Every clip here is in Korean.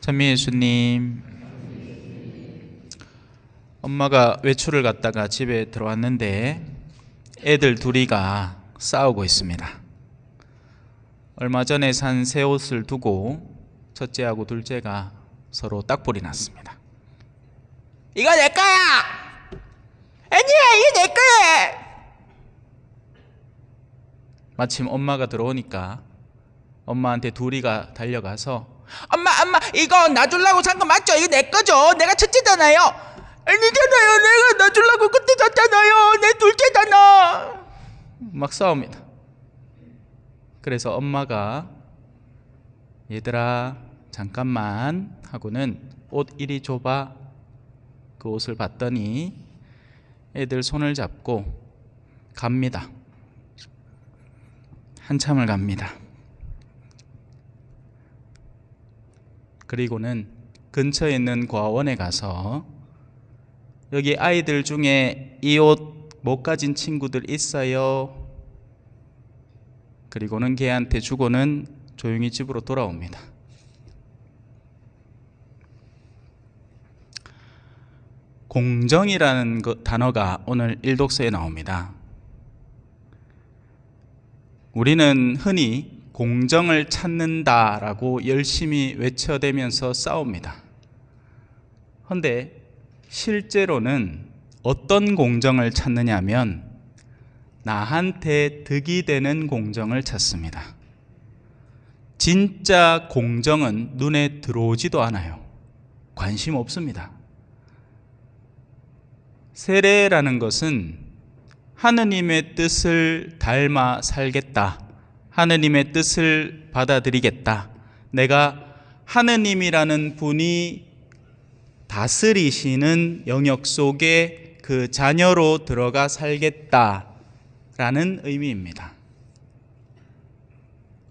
찬미 예수님, 엄마가 외출을 갔다가 집에 들어왔는데 애들 둘이가 싸우고 있습니다. 얼마 전에 산 새 옷을 두고 첫째하고 둘째가 서로 딱불이 났습니다. 이거 내 거야! 아니야, 이게 내 거야! 마침 엄마가 들어오니까 엄마한테 둘이가 달려가서 엄마 이거 놔주려고 산 거 맞죠? 이거 내 거죠? 내가 첫째잖아요. 아니잖아요, 내가 놔주려고 그때 샀잖아요. 내 둘째잖아. 막 싸웁니다. 그래서 엄마가 얘들아 잠깐만 하고는 옷 이리 줘봐. 그 옷을 봤더니 애들 손을 잡고 갑니다. 한참을 갑니다. 그리고는 근처에 있는 고아원에 가서 여기 아이들 중에 이 옷 못 가진 친구들 있어요? 그리고는 걔한테 주고는 조용히 집으로 돌아옵니다. 공정이라는 단어가 오늘 일독서에 나옵니다. 우리는 흔히 공정을 찾는다라고 열심히 외쳐대면서 싸웁니다. 그런데 실제로는 어떤 공정을 찾느냐면 나한테 득이 되는 공정을 찾습니다. 진짜 공정은 눈에 들어오지도 않아요. 관심 없습니다. 세례라는 것은 하느님의 뜻을 닮아 살겠다. 하느님의 뜻을 받아들이겠다. 내가 하느님이라는 분이 다스리시는 영역 속에 그 자녀로 들어가 살겠다라는 의미입니다.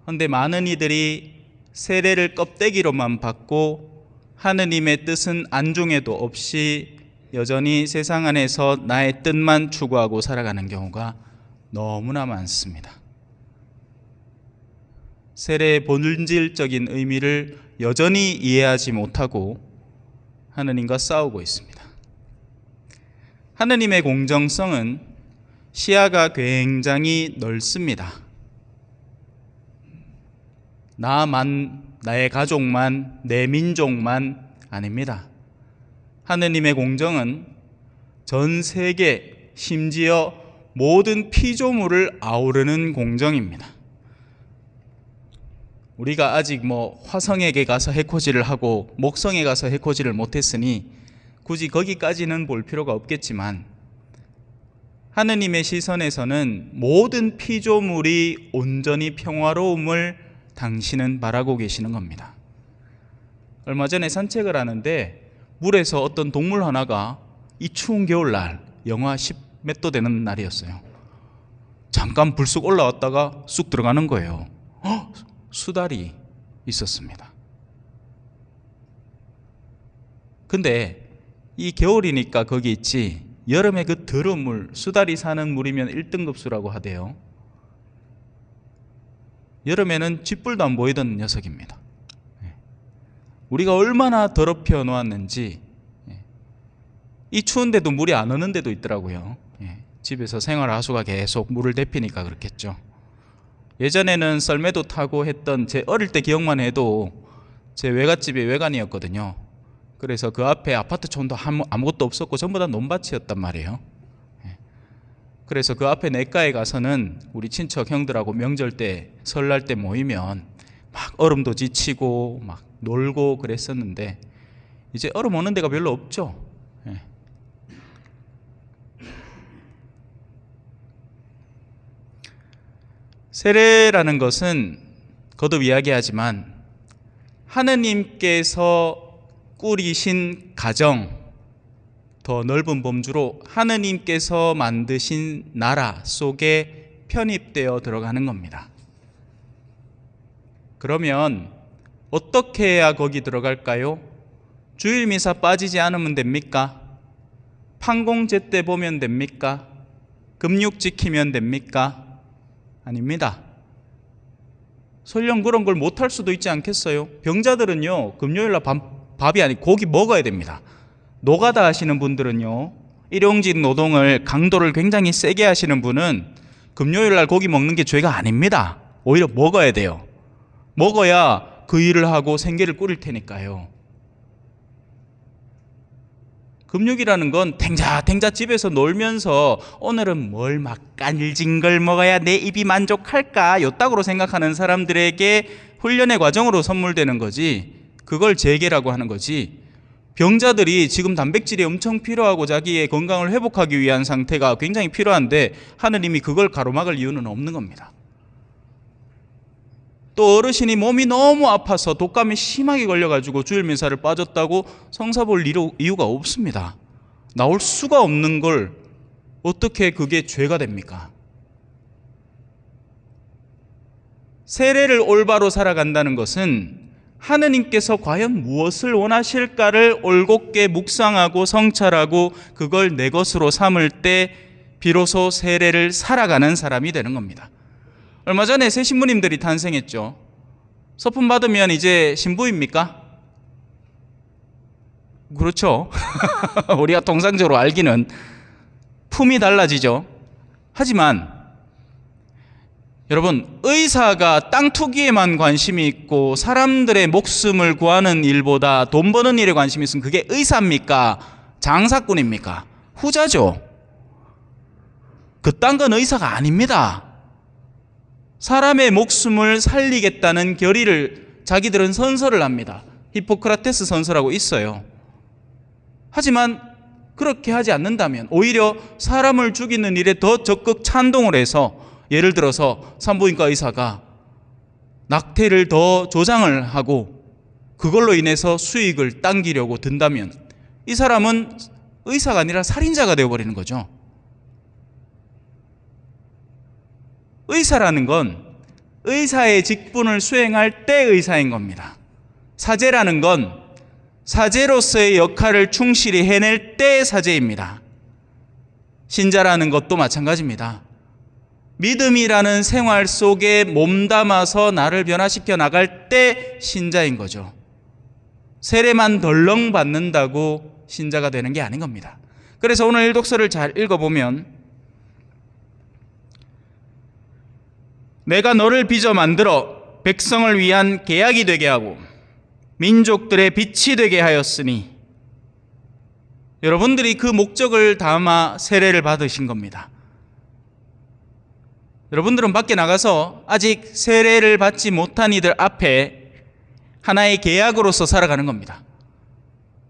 그런데 많은 이들이 세례를 껍데기로만 받고 하느님의 뜻은 안중에도 없이 여전히 세상 안에서 나의 뜻만 추구하고 살아가는 경우가 너무나 많습니다. 세례의 본질적인 의미를 여전히 이해하지 못하고 하느님과 싸우고 있습니다. 하느님의 공정성은 시야가 굉장히 넓습니다. 나만, 나의 가족만, 내 민족만 아닙니다. 하느님의 공정은 전 세계, 심지어 모든 피조물을 아우르는 공정입니다. 우리가 아직 화성에게 가서 해코지를 하고 목성에 가서 해코지를 못했으니 굳이 거기까지는 볼 필요가 없겠지만 하느님의 시선에서는 모든 피조물이 온전히 평화로움을 당신은 바라고 계시는 겁니다. 얼마 전에 산책을 하는데 물에서 어떤 동물 하나가 이 추운 겨울날 영하 10 몇 도 되는 날이었어요. 잠깐 불쑥 올라왔다가 쑥 들어가는 거예요. 수달이 있었습니다. 근데 이 겨울이니까 거기 있지 여름에 그 더러운 물, 수달이 사는 물이면 1등급 수라고 하대요. 여름에는 쥐뿔도 안 보이던 녀석입니다. 우리가 얼마나 더럽혀 놓았는지 이 추운데도 물이 안 오는 데도 있더라고요. 집에서 생활하수가 계속 물을 데피니까 그렇겠죠. 예전에는 썰매도 타고 했던 제 어릴 때 기억만 해도 제 외갓집이 외관이었거든요. 그래서 그 앞에 아파트 촌도 아무것도 없었고 전부 다 논밭이었단 말이에요. 그래서 그 앞에 냇가에 가서는 우리 친척 형들하고 명절 때 설날 때 모이면 막 얼음도 지치고 막 놀고 그랬었는데 이제 얼음 오는 데가 별로 없죠. 세례라는 것은 거듭 이야기하지만 하느님께서 꾸리신 가정, 더 넓은 범주로 하느님께서 만드신 나라 속에 편입되어 들어가는 겁니다. 그러면 어떻게 해야 거기 들어갈까요? 주일 미사 빠지지 않으면 됩니까? 판공 제때 보면 됩니까? 금육 지키면 됩니까? 아닙니다. 설령 그런 걸 못할 수도 있지 않겠어요? 병자들은요, 금요일날 밥이 아니고 고기 먹어야 됩니다. 노가다 하시는 분들은요, 일용직 노동을 강도를 굉장히 세게 하시는 분은 금요일날 고기 먹는 게 죄가 아닙니다. 오히려 먹어야 돼요. 먹어야 그 일을 하고 생계를 꾸릴 테니까요. 금육이라는 건 탱자탱자 집에서 놀면서 오늘은 뭘 맛깔진 걸 먹어야 내 입이 만족할까 요따구로 생각하는 사람들에게 훈련의 과정으로 선물되는 거지, 그걸 재개라고 하는 거지. 병자들이 지금 단백질이 엄청 필요하고 자기의 건강을 회복하기 위한 상태가 굉장히 필요한데 하느님이 그걸 가로막을 이유는 없는 겁니다. 또 어르신이 몸이 너무 아파서 독감이 심하게 걸려가지고 주일미사를 빠졌다고 성사 볼 이유가 없습니다. 나올 수가 없는 걸 어떻게 그게 죄가 됩니까? 세례를 올바로 살아간다는 것은 하느님께서 과연 무엇을 원하실까를 올곧게 묵상하고 성찰하고 그걸 내 것으로 삼을 때 비로소 세례를 살아가는 사람이 되는 겁니다. 얼마 전에 새 신부님들이 탄생했죠. 서품 받으면 이제 신부입니까? 그렇죠. 우리가 통상적으로 알기는 품이 달라지죠. 하지만 여러분, 의사가 땅 투기에만 관심이 있고 사람들의 목숨을 구하는 일보다 돈 버는 일에 관심이 있으면 그게 의사입니까? 장사꾼입니까? 후자죠. 그딴 건 의사가 아닙니다. 사람의 목숨을 살리겠다는 결의를 자기들은 선서를 합니다. 히포크라테스 선서라고 있어요. 하지만 그렇게 하지 않는다면 오히려 사람을 죽이는 일에 더 적극 찬동을 해서, 예를 들어서 산부인과 의사가 낙태를 더 조장을 하고 그걸로 인해서 수익을 당기려고 든다면 이 사람은 의사가 아니라 살인자가 되어버리는 거죠. 의사라는 건 의사의 직분을 수행할 때 의사인 겁니다. 사제라는 건 사제로서의 역할을 충실히 해낼 때 사제입니다. 신자라는 것도 마찬가지입니다. 믿음이라는 생활 속에 몸담아서 나를 변화시켜 나갈 때 신자인 거죠. 세례만 덜렁 받는다고 신자가 되는 게 아닌 겁니다. 그래서 오늘 일독서를 잘 읽어보면 내가 너를 빚어 만들어 백성을 위한 계약이 되게 하고 민족들의 빛이 되게 하였으니, 여러분들이 그 목적을 담아 세례를 받으신 겁니다. 여러분들은 밖에 나가서 아직 세례를 받지 못한 이들 앞에 하나의 계약으로서 살아가는 겁니다.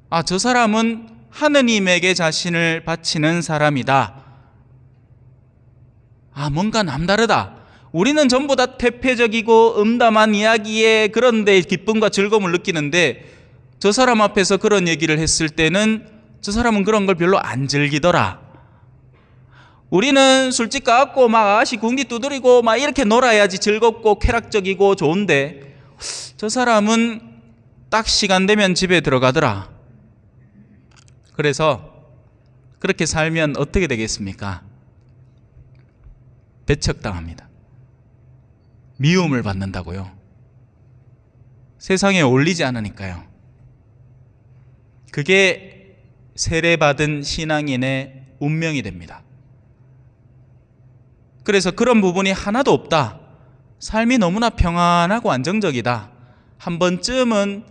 아, 저 사람은 하느님에게 자신을 바치는 사람이다. 아, 뭔가 남다르다. 우리는 전부 다 퇴폐적이고 음담한 이야기에 그런 데 기쁨과 즐거움을 느끼는데 저 사람 앞에서 그런 얘기를 했을 때는 저 사람은 그런 걸 별로 안 즐기더라. 우리는 술집 가갖고 막 아가씨 궁디 두드리고 막 이렇게 놀아야지 즐겁고 쾌락적이고 좋은데 저 사람은 딱 시간 되면 집에 들어가더라. 그래서 그렇게 살면 어떻게 되겠습니까? 배척당합니다. 미움을 받는다고요. 세상에 어울리지 않으니까요. 그게 세례받은 신앙인의 운명이 됩니다. 그래서 그런 부분이 하나도 없다. 삶이 너무나 평안하고 안정적이다. 한 번쯤은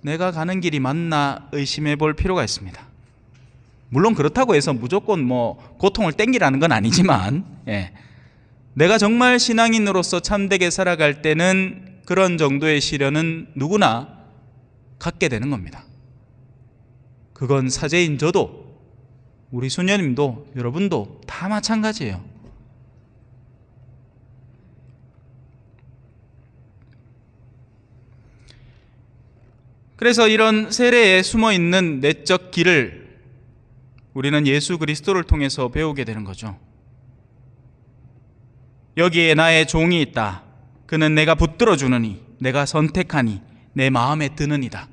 내가 가는 길이 맞나 의심해 볼 필요가 있습니다. 물론 그렇다고 해서 무조건 고통을 땡기라는 건 아니지만, 내가 정말 신앙인으로서 참되게 살아갈 때는 그런 정도의 시련은 누구나 갖게 되는 겁니다. 그건 사제인 저도, 우리 수녀님도, 여러분도 다 마찬가지예요. 그래서 이런 세례에 숨어있는 내적 길을 우리는 예수 그리스도를 통해서 배우게 되는 거죠. 여기에 나의 종이 있다. 그는 내가 붙들어 주느니, 내가 선택하니, 내 마음에 드느니다.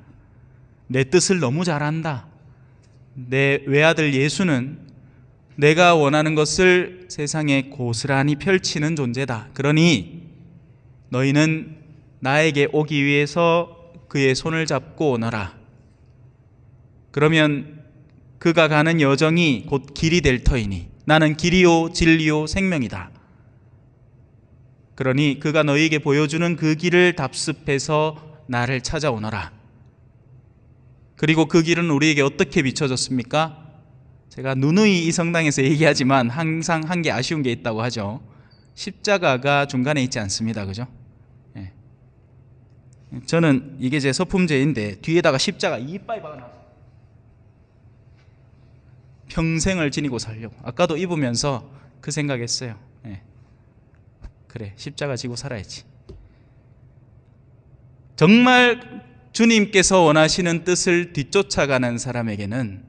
내 뜻을 너무 잘한다. 내 외아들 예수는 내가 원하는 것을 세상에 고스란히 펼치는 존재다. 그러니 너희는 나에게 오기 위해서 그의 손을 잡고 오너라. 그러면 그가 가는 여정이 곧 길이 될 터이니 나는 길이요 진리요 생명이다. 그러니 그가 너희에게 보여주는 그 길을 답습해서 나를 찾아오너라. 그리고 그 길은 우리에게 어떻게 비춰졌습니까? 제가 누누이 이 성당에서 얘기하지만 항상 한 게 아쉬운 게 있다고 하죠. 십자가가 중간에 있지 않습니다. 그죠? 예. 저는 이게 제 서품제인데 뒤에다가 십자가 이빨 박아놨어요. 평생을 지니고 살려고. 아까도 입으면서 그 생각했어요. 예. 그래, 십자가 지고 살아야지. 정말 주님께서 원하시는 뜻을 뒤쫓아가는 사람에게는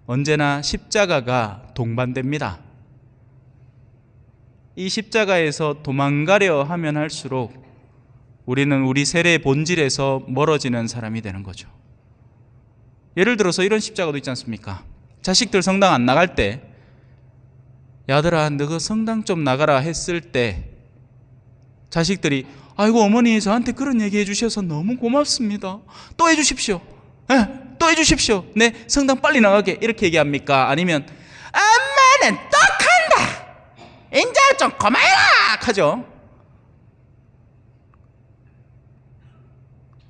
언제나 십자가가 동반됩니다. 이 십자가에서 도망가려 하면 할수록 우리는 우리 세례의 본질에서 멀어지는 사람이 되는 거죠. 예를 들어서 이런 십자가도 있지 않습니까? 자식들 성당 안 나갈 때 야들아 너가 성당 좀 나가라 했을 때 자식들이 아이고 어머니 저한테 그런 얘기 해주셔서 너무 고맙습니다. 또 해주십시오. 또 해주십시오. 네 성당 빨리 나가게 이렇게 얘기합니까? 아니면 엄마는 또 간다. 인자 좀 그만해라 하죠.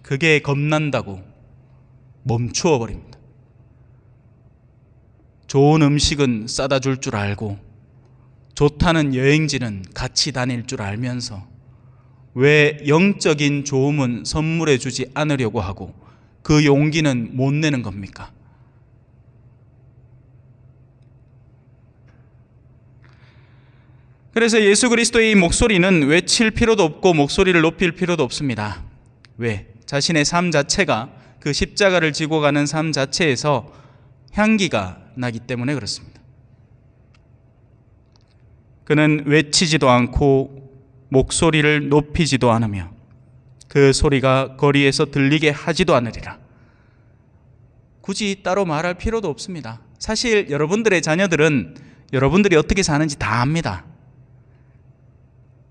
그게 겁난다고 멈추어 버립니다. 좋은 음식은 싸다 줄 줄 알고 좋다는 여행지는 같이 다닐 줄 알면서 왜 영적인 좋음은 선물해 주지 않으려고 하고 그 용기는 못 내는 겁니까? 그래서 예수 그리스도의 이 목소리는 외칠 필요도 없고 목소리를 높일 필요도 없습니다. 왜? 자신의 삶 자체가 그 십자가를 지고 가는 삶 자체에서 향기가 나기 때문에 그렇습니다. 그는 외치지도 않고 목소리를 높이지도 않으며 그 소리가 거리에서 들리게 하지도 않으리라. 굳이 따로 말할 필요도 없습니다. 사실 여러분들의 자녀들은 여러분들이 어떻게 사는지 다 압니다.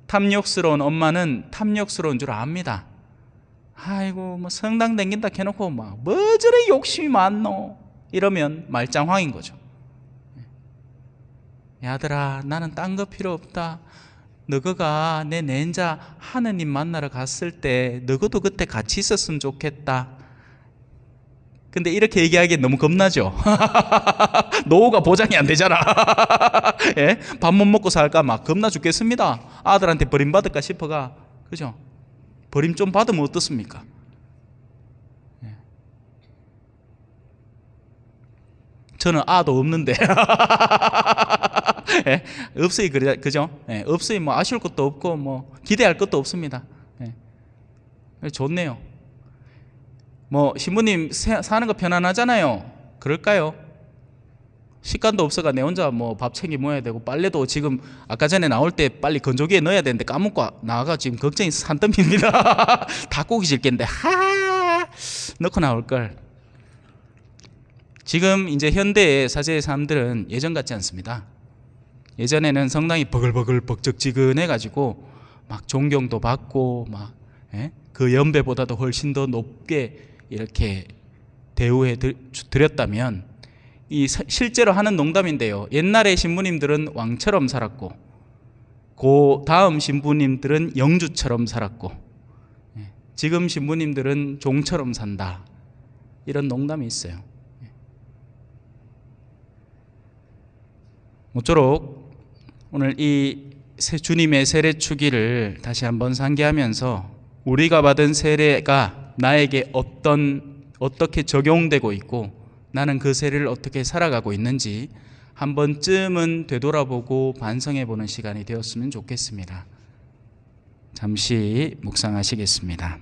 탐욕스러운 엄마는 탐욕스러운 줄 압니다. 아이고 뭐 성당 댕긴다 해놓고 막 뭐 저래 욕심이 많노 이러면 말짱황인 거죠. 야들아 나는 딴 거 필요 없다. 너가 내 낸자 하느님 만나러 갔을 때 너도 그때 같이 있었으면 좋겠다. 근데 이렇게 얘기하기엔 너무 겁나죠. 노후가 보장이 안 되잖아. 예? 밥 못 먹고 살까 막 겁나 죽겠습니다. 아들한테 버림받을까 싶어가. 그죠? 버림 좀 받으면 어떻습니까? 예. 저는 아도 없는데. 예? 없으니 그죠? 예. 없으니 뭐 아쉬울 것도 없고 뭐 기대할 것도 없습니다. 예. 좋네요. 뭐 신부님 사는 거 편안하잖아요. 그럴까요? 식간도 없어가 내 혼자 뭐 밥 챙겨 먹어야 되고 빨래도 지금 아까 전에 나올 때 빨리 건조기에 넣어야 되는데 까먹고 나가 지금 걱정이 산더미입니다. 닭고기 질겠는데 넣고 나올 걸. 지금 이제 현대의 사제의 삶들은 예전 같지 않습니다. 예전에는 성당이 버글버글 벅적지근해 가지고 막 존경도 받고 막 그 연배보다도 훨씬 더 높게 이렇게 대우해 드렸다면 이 실제로 하는 농담인데요. 옛날에 신부님들은 왕처럼 살았고 그 다음 신부님들은 영주처럼 살았고 지금 신부님들은 종처럼 산다. 이런 농담이 있어요. 모쪼록 오늘 이 주님의 세례 주기를 다시 한번 상기하면서 우리가 받은 세례가 나에게 어떻게 적용되고 있고 나는 그 세례를 어떻게 살아가고 있는지 한 번쯤은 되돌아보고 반성해 보는 시간이 되었으면 좋겠습니다. 잠시 묵상하시겠습니다.